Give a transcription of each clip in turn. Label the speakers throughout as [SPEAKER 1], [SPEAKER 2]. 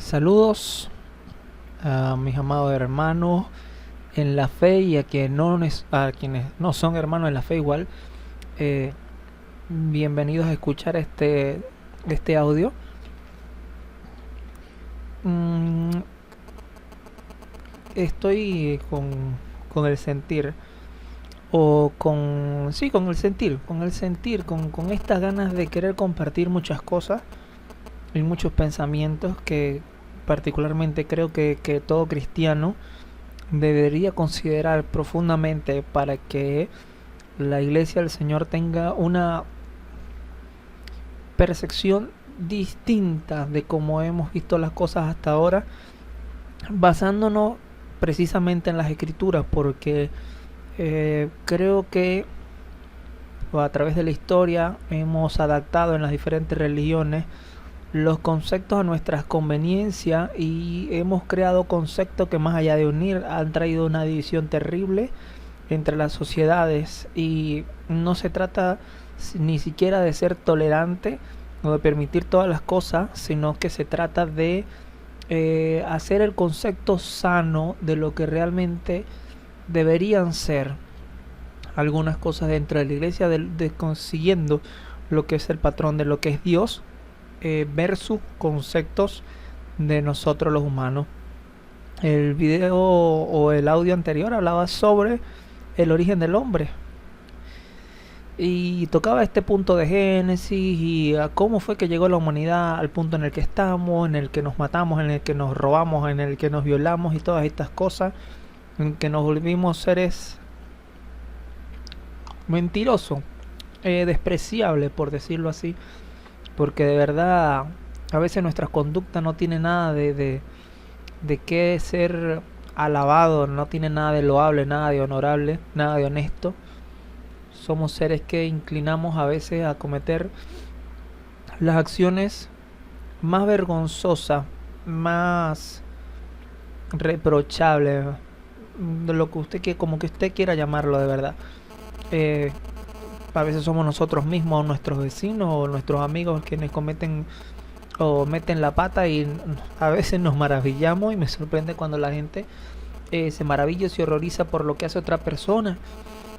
[SPEAKER 1] Saludos a mis amados hermanos en la fe y a quienes no son hermanos en la fe igual. eh, Bienvenidos a escuchar este audio. Mm, Estoy con el sentir, o con, sí, con estas ganas de querer compartir muchas cosas y muchos pensamientos que particularmente creo que todo cristiano debería considerar profundamente para que la iglesia del Señor tenga una percepción distinta de cómo hemos visto las cosas hasta ahora, basándonos precisamente en las escrituras, porque creo que a través de la historia hemos adaptado en las diferentes religiones los conceptos a nuestras conveniencias y hemos creado conceptos que más allá de unir han traído una división terrible entre las sociedades, y no se trata ni siquiera de ser tolerante o de permitir todas las cosas, sino que se trata de hacer el concepto sano de lo que realmente deberían ser algunas cosas dentro de la iglesia, consiguiendo lo que es el patrón de lo que es Dios, versus conceptos de nosotros los humanos. El video o el audio anterior hablaba sobre el origen del hombre y tocaba este punto de Génesis y a cómo fue que llegó la humanidad al punto en el que estamos, en el que nos matamos, en el que nos robamos, en el que nos violamos y todas estas cosas, en que nos volvimos seres mentirosos, despreciables, por decirlo así, porque de verdad a veces nuestra conducta no tiene nada de qué ser alabado, no tiene nada de loable, nada de honorable, nada de honesto. Somos seres que inclinamos a veces a cometer las acciones más vergonzosas, más reprochables, de lo que usted quiera, como que usted quiera llamarlo de verdad. Eh, a veces somos nosotros mismos, nuestros vecinos o nuestros amigos quienes cometen o meten la pata, y a veces nos maravillamos, y me sorprende cuando la gente se maravilla y se horroriza por lo que hace otra persona,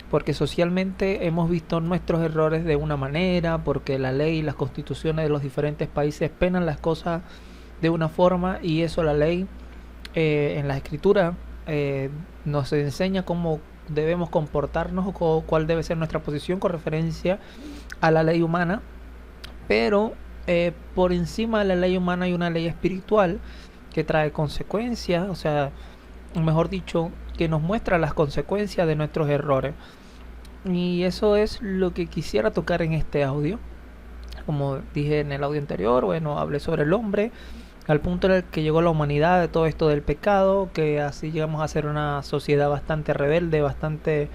[SPEAKER 1] porque socialmente hemos visto nuestros errores de una manera, porque la ley y las constituciones de los diferentes países penan las cosas de una forma, y eso la ley en la escritura nos enseña cómo debemos comportarnos o cuál debe ser nuestra posición con referencia a la ley humana. Pero por encima de la ley humana hay una ley espiritual que trae consecuencias, o sea, mejor dicho, que nos muestra las consecuencias de nuestros errores. Y eso es lo que quisiera tocar en este audio. Como dije en el audio anterior, bueno, hablé sobre el hombre, al punto en el que llegó la humanidad, de todo esto del pecado, que así llegamos a ser una sociedad bastante rebelde, bastante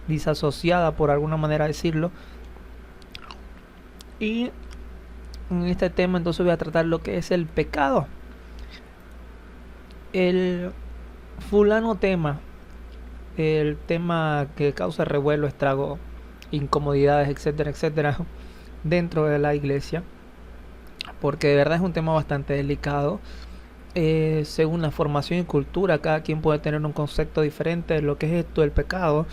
[SPEAKER 1] disasociada, por alguna manera decirlo. Y en este tema entonces voy a tratar lo que es el pecado. El fulano tema, el tema que causa revuelo, estrago, incomodidades, etcétera, etcétera, dentro de la iglesia, porque de verdad es un tema bastante delicado. Según la formación y cultura, cada quien puede tener un concepto diferente de lo que es esto del pecado,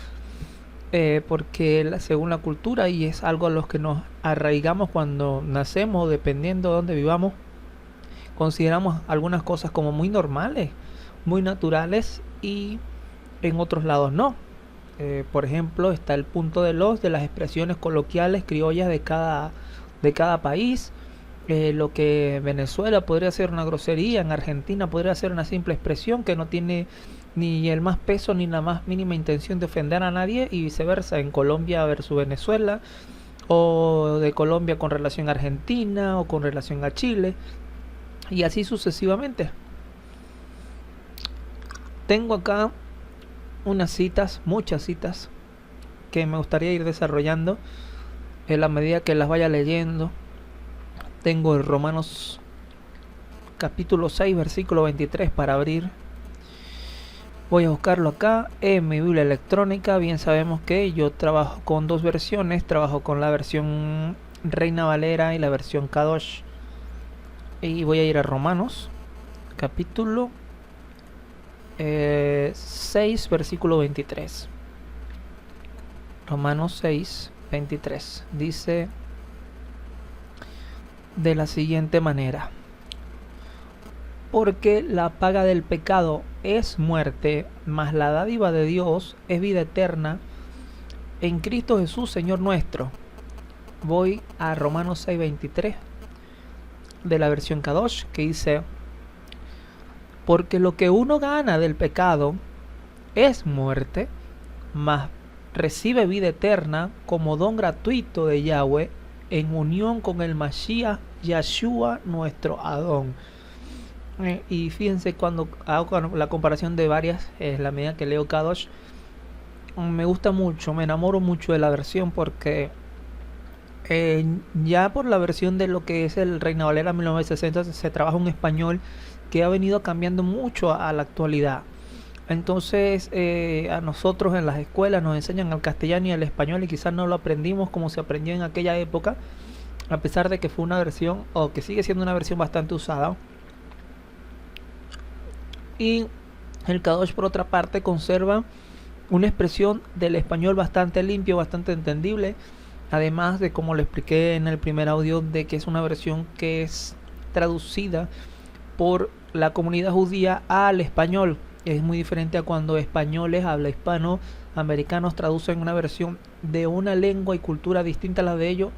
[SPEAKER 1] porque según la cultura, y es algo a los que nos arraigamos cuando nacemos, dependiendo de dónde vivamos, consideramos algunas cosas como muy normales, muy naturales, y en otros lados no. Por ejemplo, está el punto de las expresiones coloquiales criollas de cada país. Lo que en Venezuela podría ser una grosería, en Argentina podría ser una simple expresión que no tiene ni el más peso ni la más mínima intención de ofender a nadie, y viceversa, en Colombia versus Venezuela, o de Colombia con relación a Argentina o con relación a Chile, y así sucesivamente. Tengo acá unas citas, muchas citas, que me gustaría ir desarrollando en la medida que las vaya leyendo. Tengo el Romanos capítulo 6, versículo 23 para abrir. Voy a buscarlo acá en mi Biblia electrónica. Bien sabemos que yo trabajo con dos versiones. Trabajo con la versión Reina Valera y la versión Kadosh. Y voy a ir a Romanos capítulo 6, versículo 23. Romanos 6, 23. Dice de la siguiente manera: porque la paga del pecado es muerte, mas la dádiva de Dios es vida eterna en Cristo Jesús, Señor nuestro. Voy a Romanos 6, 23 de la versión Kadosh, que dice: porque lo que uno gana del pecado es muerte, mas recibe vida eterna como don gratuito de Yahweh en unión con el Mashiach Yahshua nuestro Adón. Y fíjense, cuando hago la comparación de varias, la medida que leo Kadosh, me gusta mucho, me enamoro mucho de la versión, porque ya por la versión de lo que es el Reina Valera 1960 se trabaja un español que ha venido cambiando mucho a la actualidad. Entonces a nosotros en las escuelas nos enseñan el castellano y el español, y quizás no lo aprendimos como se aprendió en aquella época, a pesar de que fue una versión, o que sigue siendo una versión bastante usada. Y el Kadosh, por otra parte, conserva una expresión del español bastante limpio, bastante entendible, además de, como lo expliqué en el primer audio, de que es una versión que es traducida por la comunidad judía al español. Es muy diferente a cuando españoles, habla hispano, americanos traducen una versión de una lengua y cultura distinta a la de ellos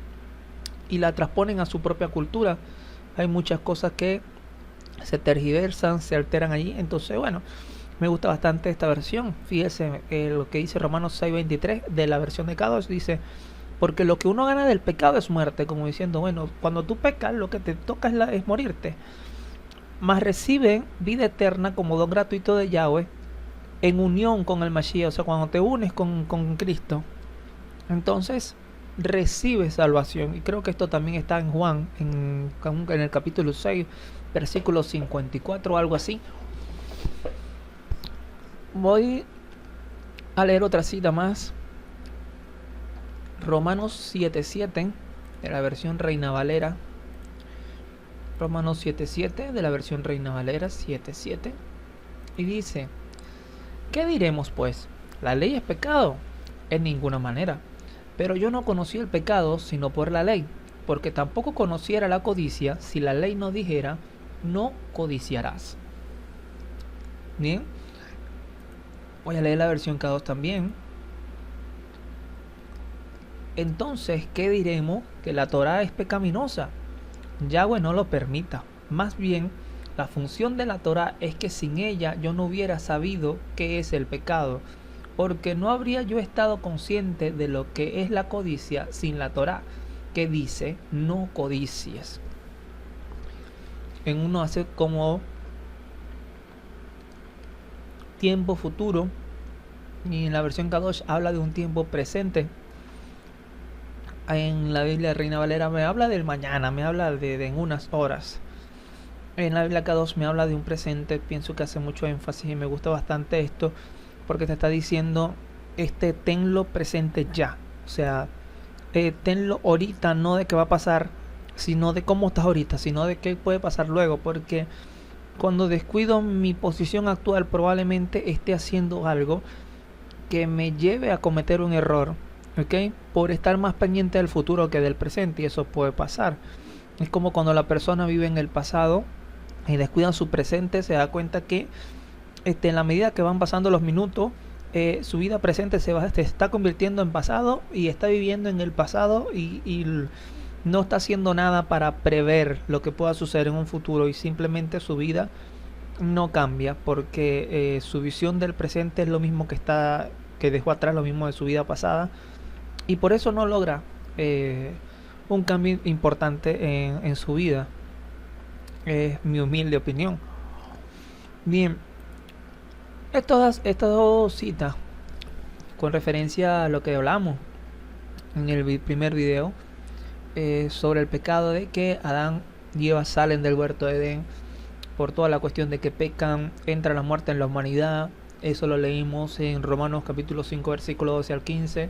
[SPEAKER 1] y la transponen a su propia cultura. Hay muchas cosas que se tergiversan, se alteran allí. Entonces, bueno, me gusta bastante esta versión. Fíjese lo que dice Romanos 6:23 de la versión de Kadosh. Dice: porque lo que uno gana del pecado es muerte, como diciendo, bueno, cuando tú pecas, lo que te toca es morirte. Mas recibe vida eterna como don gratuito de Yahweh en unión con el Mashiach. O sea, cuando te unes con Cristo, entonces recibe salvación. Y creo que esto también está en Juan, en el capítulo 6, versículo 54 o algo así. Voy a leer otra cita más. Romanos 7:7 de la versión Reina Valera. Romanos 7:7 de la versión Reina Valera 7:7. Y dice: ¿qué diremos pues? ¿La ley es pecado? En ninguna manera. Pero yo no conocí el pecado sino por la ley, porque tampoco conociera la codicia si la ley no dijera: no codiciarás. Bien, voy a leer la versión K2 también. Entonces, ¿qué diremos? Que la Torá es pecaminosa. Yahweh no lo permita. Más bien, la función de la Torá es que sin ella yo no hubiera sabido qué es el pecado, porque no habría yo estado consciente de lo que es la codicia sin la Torá, que dice: no codicies. En uno hace como tiempo futuro, y en la versión Kadosh habla de un tiempo presente. En la Biblia Reina Valera me habla del mañana, me habla de en unas horas. En la Biblia Kadosh me habla de un presente. Pienso que hace mucho énfasis y me gusta bastante esto, porque te está diciendo, tenlo presente ya. O sea, tenlo ahorita, no de qué va a pasar, sino de cómo estás ahorita, sino de qué puede pasar luego. Porque cuando descuido mi posición actual, probablemente esté haciendo algo que me lleve a cometer un error, ¿ok? Por estar más pendiente del futuro que del presente, y eso puede pasar. Es como cuando la persona vive en el pasado y descuida su presente, se da cuenta que en la medida que van pasando los minutos, su vida presente se está convirtiendo en pasado, y está viviendo en el pasado y no está haciendo nada para prever lo que pueda suceder en un futuro, y simplemente su vida no cambia, porque su visión del presente es lo mismo que dejó atrás, lo mismo de su vida pasada, y por eso no logra un cambio importante en su vida. Es mi humilde opinión. Bien, estas dos citas con referencia a lo que hablamos en el primer video, sobre el pecado de que Adán y Eva salen del huerto de Edén por toda la cuestión de que pecan, entra la muerte en la humanidad. Eso lo leímos en Romanos capítulo 5 versículo 12 al 15,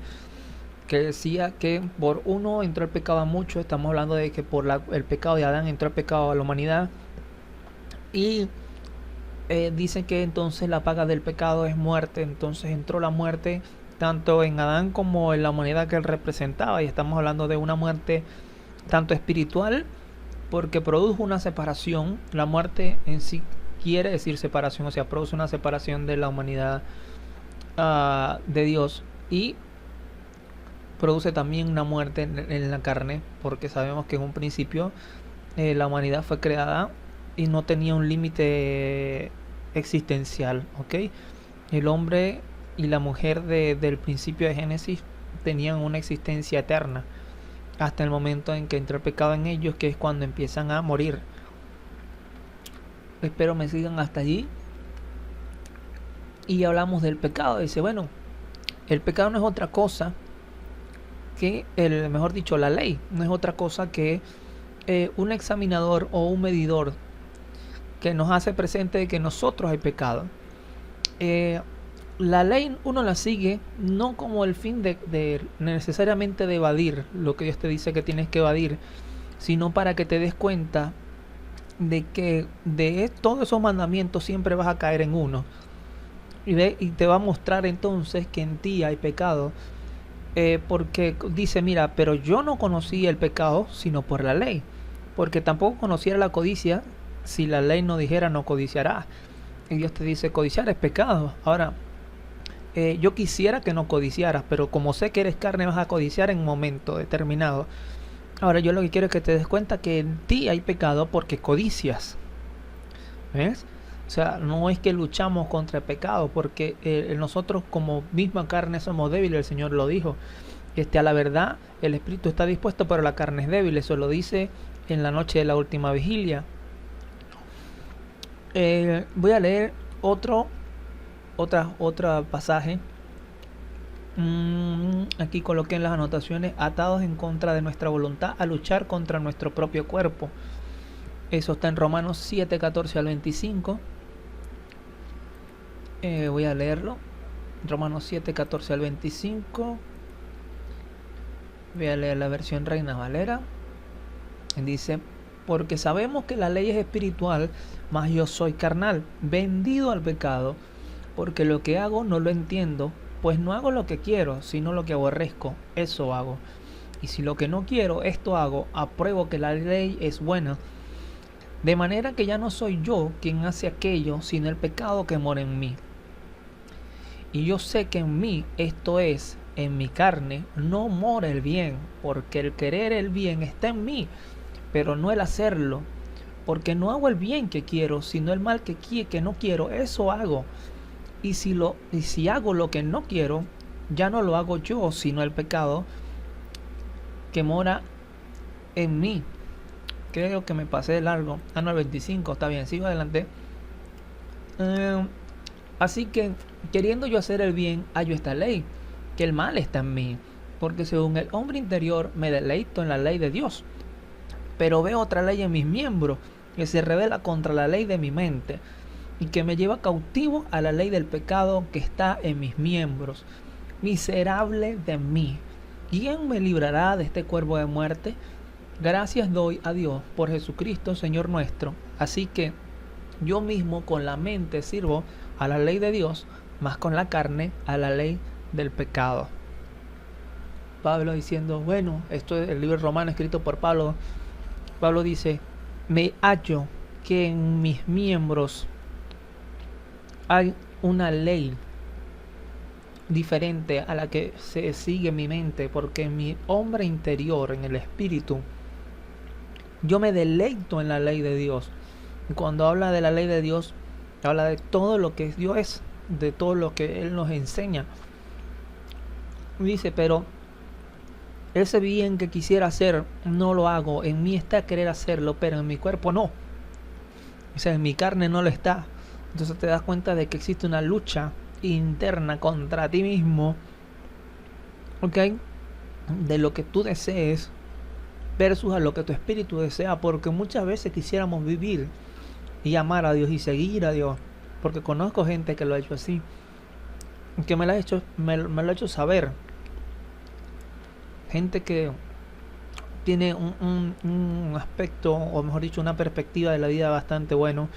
[SPEAKER 1] que decía que por uno entró el pecado a muchos. Estamos hablando de que por el pecado de Adán entró el pecado a la humanidad, y dice que entonces la paga del pecado es muerte. Entonces entró la muerte tanto en Adán como en la humanidad que él representaba, y estamos hablando de una muerte tanto espiritual, porque produjo una separación. La muerte en sí quiere decir separación, o sea, produce una separación de la humanidad de Dios, y produce también una muerte en la carne, porque sabemos que en un principio la humanidad fue creada y no tenía un límite existencial, ¿ok? El hombre y la mujer del principio de Génesis tenían una existencia eterna hasta el momento en que entró el pecado en ellos, que es cuando empiezan a morir. Espero me sigan hasta allí. Y hablamos del pecado. Dice, bueno, el pecado no es otra cosa que, mejor dicho, la ley no es otra cosa que un examinador o un medidor que nos hace presente de que nosotros hay pecado. La ley uno la sigue no como el fin de necesariamente de evadir lo que Dios te dice que tienes que evadir, sino para que te des cuenta de que de todos esos mandamientos siempre vas a caer en uno, y te va a mostrar entonces que en ti hay pecado, porque dice, mira, pero yo no conocí el pecado sino por la ley, porque tampoco conociera la codicia si la ley no dijera no codiciarás. Y Dios te dice, codiciar es pecado. Ahora, yo quisiera que no codiciaras, pero como sé que eres carne, vas a codiciar en un momento determinado. Ahora, yo lo que quiero es que te des cuenta que en ti hay pecado porque codicias. ¿Ves? O sea, no es que luchamos contra el pecado, porque nosotros como misma carne somos débiles, el Señor lo dijo. A la verdad, el espíritu está dispuesto, pero la carne es débil. Eso lo dice en la noche de la última vigilia. Voy a leer otro pasaje. Aquí coloqué en las anotaciones: atados en contra de nuestra voluntad a luchar contra nuestro propio cuerpo. Eso está en Romanos 7, 14 al 25. Voy a leerlo. Romanos 7, 14 al 25. Voy a leer la versión Reina Valera. Dice: porque sabemos que la ley es espiritual, mas yo soy carnal, vendido al pecado, porque lo que hago no lo entiendo, pues no hago lo que quiero, sino lo que aborrezco, eso hago. Y si lo que no quiero, esto hago, apruebo que la ley es buena. De manera que ya no soy yo quien hace aquello, sino el pecado que mora en mí. Y yo sé que en mí, esto es, en mi carne, no mora el bien, porque el querer el bien está en mí, pero no el hacerlo, porque no hago el bien que quiero, sino el mal que no quiero, eso hago. Y si hago lo que no quiero, ya no lo hago yo, sino el pecado que mora en mí. Creo que me pasé de largo. No, el 25, está bien, sigo adelante. Así que, queriendo yo hacer el bien, hallo esta ley, que el mal está en mí, porque según el hombre interior me deleito en la ley de Dios, pero veo otra ley en mis miembros, que se revela contra la ley de mi mente, y que me lleva cautivo a la ley del pecado que está en mis miembros. Miserable de mí, ¿quién me librará de este cuerpo de muerte? Gracias doy a Dios por Jesucristo Señor nuestro. Así que yo mismo con la mente sirvo a la ley de Dios, más con la carne a la ley del pecado. Pablo diciendo, bueno, esto es el libro romano escrito por Pablo. Pablo dice, me hallo que en mis miembros hay una ley diferente a la que se sigue en mi mente, porque en mi hombre interior, en el espíritu, yo me deleito en la ley de Dios. Y cuando habla de la ley de Dios, habla de todo lo que Dios es, de todo lo que Él nos enseña. Dice, pero ese bien que quisiera hacer, no lo hago. En mí está querer hacerlo, pero en mi cuerpo no. O sea, en mi carne no lo está. Entonces te das cuenta de que existe una lucha interna contra ti mismo, ¿ok? De lo que tú desees versus a lo que tu espíritu desea, porque muchas veces quisiéramos vivir y amar a Dios y seguir a Dios, porque conozco gente que lo ha hecho así, que me lo ha hecho saber, gente que tiene un aspecto, o mejor dicho, una perspectiva de la vida bastante bueno,